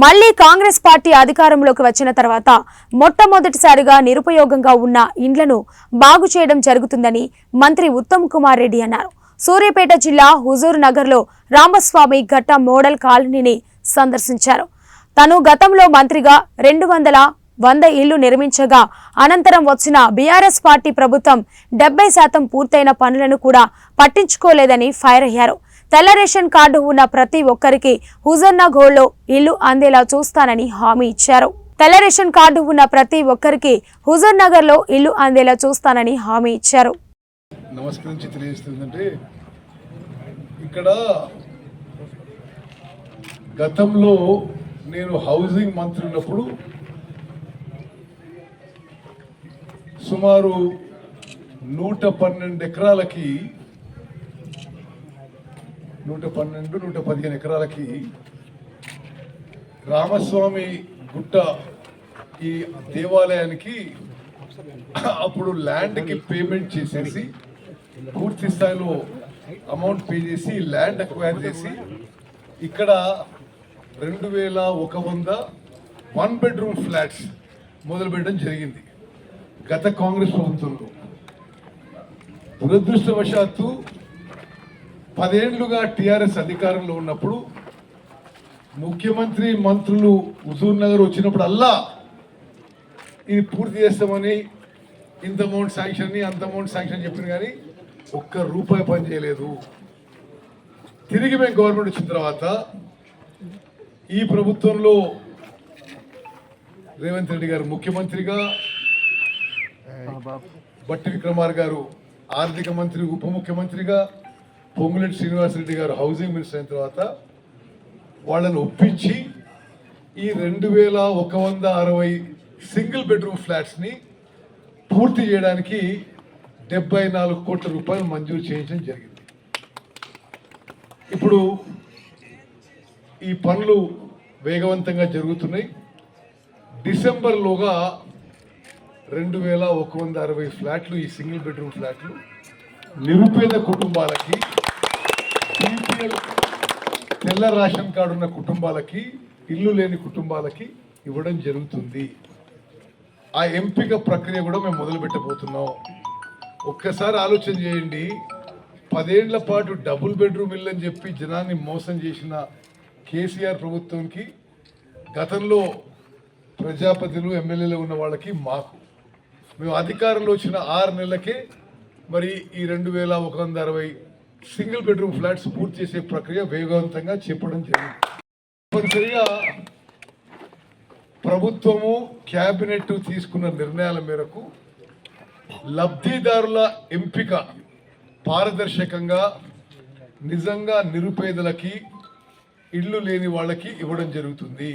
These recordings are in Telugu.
మళ్లీ కాంగ్రెస్ పార్టీ అధికారంలోకి వచ్చిన తర్వాత మొట్టమొదటిసారిగా నిరుపయోగంగా ఉన్న ఇండ్లను బాగు చేయడం జరుగుతుందని మంత్రి ఉత్తమ్ కుమార్ రెడ్డి అన్నారు. సూర్యాపేట జిల్లా హుజూర్ నగర్లో రామస్వామి ఘట్ట మోడల్ కాలనీని సందర్శించారు. తను గతంలో మంత్రిగా 200 ఇళ్లు నిర్మించగా అనంతరం వచ్చిన బీఆర్ఎస్ పార్టీ ప్రభుత్వం 70% పూర్తయిన పనులను కూడా పట్టించుకోలేదని ఫైర్ అయ్యారు. తెల్ల రేషన్ కార్డు ఉన్న ప్రతి ఒక్కరికి హుజూర్నగర్లో ఇల్లు అందేలా చూస్తానని హామీ ఇచ్చారు. తెల్ల రేషన్ కార్డు ఉన్న ప్రతి ఒక్కరికి హుజూర్నగర్లో ఇల్లు అందేలా చూస్తానని హామీ ఇచ్చారు. నమస్కరించి తెలియజేస్తుందంటే ఇక్కడ గతంలో నేను హౌసింగ్ మంత్రి ఉన్నప్పుడు సుమారు 112 ఎకరాలకి 115 ఎకరాలకి రామస్వామి గుట్ట ఈ దేవాలయానికి అప్పుడు ల్యాండ్కి పేమెంట్ చేసేసి పూర్తి స్థాయిలో అమౌంట్ పే చేసి ల్యాండ్ అక్వైర్ చేసి ఇక్కడ 2100 1 బెడ్రూమ్ ఫ్లాట్స్ మొదలుపెట్టడం జరిగింది గత కాంగ్రెస్ ప్రభుత్వంలో. దురదృష్టవశాత్తు 10 ఏళ్లుగా టీఆర్ఎస్ అధికారంలో ఉన్నప్పుడు ముఖ్యమంత్రి మంత్రులు హుజూర్ నగర్ వచ్చినప్పుడు అల్లా ఇది పూర్తి చేస్తామని ఇంత అమౌంట్ శాంక్షన్ అంత అమౌంట్ శాంక్షన్ చెప్పిన కానీ ₹1 పని చేయలేదు. తిరిగి మేము గవర్నమెంట్ వచ్చిన తర్వాత ఈ ప్రభుత్వంలో రేవంత్ రెడ్డి గారు ముఖ్యమంత్రిగా, బట్టి విక్రమార్ గారు ఆర్థిక మంత్రి ఉప ముఖ్యమంత్రిగా, పొంగులేటి శ్రీనివాసరెడ్డి గారు హౌసింగ్ మినిస్టర్ అయిన తర్వాత వాళ్ళని ఒప్పించి ఈ 2160 సింగిల్ బెడ్రూమ్ ఫ్లాట్స్ని పూర్తి చేయడానికి 74 కోట్ల రూపాయలు మంజూరు చేయించడం జరిగింది. ఇప్పుడు ఈ పనులు వేగవంతంగా జరుగుతున్నాయి. డిసెంబర్లోగా 2160 ఫ్లాట్లు ఈ సింగిల్ బెడ్రూమ్ ఫ్లాట్లు నిరుపేద కుటుంబాలకి, తెల్ల రేషన్ కార్డు ఉన్న కుటుంబాలకి, ఇల్లు లేని కుటుంబాలకి ఇవ్వడం జరుగుతుంది. ఆ ఎంపిక ప్రక్రియ కూడా మేము మొదలు పెట్టబోతున్నాం. ఒక్కసారి ఆలోచన చేయండి, 10 ఏళ్ల పాటు డబుల్ బెడ్రూమ్ ఇల్లు అని చెప్పి జనాన్ని మోసం చేసిన కేసీఆర్ ప్రభుత్వానికి, గతంలో ప్రజాపతిలు ఎమ్మెల్యేలు ఉన్న వాళ్ళకి మాకు మేము అధికారంలో వచ్చిన 6 నెలలకే మరి ఈ 2160 సింగిల్ బెడ్రూమ్ ఫ్లాట్స్ పూర్తి చేసే ప్రక్రియ వేగవంతంగా చెప్పడం జరిగింది. తప్పనిసరిగా ప్రభుత్వము క్యాబినెట్ తీసుకున్న నిర్ణయాల మేరకు లబ్ధిదారుల ఎంపిక పారదర్శకంగా నిజంగా నిరుపేదలకి, ఇల్లు లేని వాళ్ళకి ఇవ్వడం జరుగుతుంది.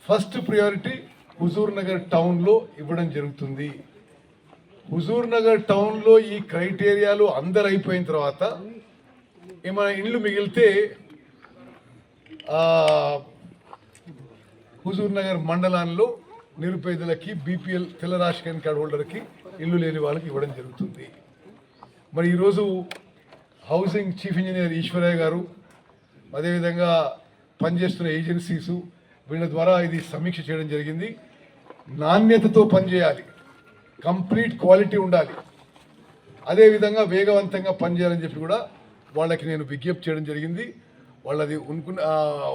ఫస్ట్ ప్రియారిటీ హుజూర్ నగర్ టౌన్లో ఇవ్వడం జరుగుతుంది. హుజూర్ నగర్ టౌన్లో ఈ క్రైటీరియాలు అందరు అయిపోయిన తర్వాత ఏమైనా ఇళ్ళు మిగిలితే హుజూర్ నగర్ మండలాల్లో నిరుపేదలకి, బీపీఎల్ తెల్ల రేషన్ కార్డు హోల్డర్కి, ఇల్లు లేని వాళ్ళకి ఇవ్వడం జరుగుతుంది. మరి ఈరోజు హౌసింగ్ చీఫ్ ఇంజనీర్ ఈశ్వరయ్య గారు, అదేవిధంగా పనిచేస్తున్న ఏజెన్సీసు, వీళ్ళ ద్వారా ఇది సమీక్ష చేయడం జరిగింది. నాణ్యతతో పనిచేయాలి, కంప్లీట్ క్వాలిటీ ఉండాలి, అదేవిధంగా వేగవంతంగా పనిచేయాలని చెప్పి కూడా వాళ్ళకి నేను విజ్ఞప్తి చేయడం జరిగింది. వాళ్ళు అది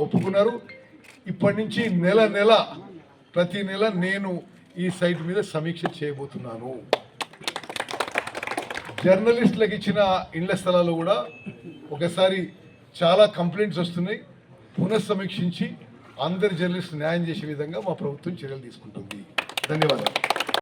ఒప్పుకున్నారు. ఇప్పటి నుంచి ప్రతి నెల నేను ఈ సైట్ మీద సమీక్ష చేయబోతున్నాను. జర్నలిస్టులకు ఇచ్చిన ఇళ్ల స్థలాలు కూడా ఒకసారి చాలా కంప్లైంట్స్ వస్తున్నాయి, పునఃసమీక్షించి అందరి జర్నలిస్టు న్యాయం చేసే విధంగా మా ప్రభుత్వం చర్యలు తీసుకుంటుంది. ధన్యవాదాలు.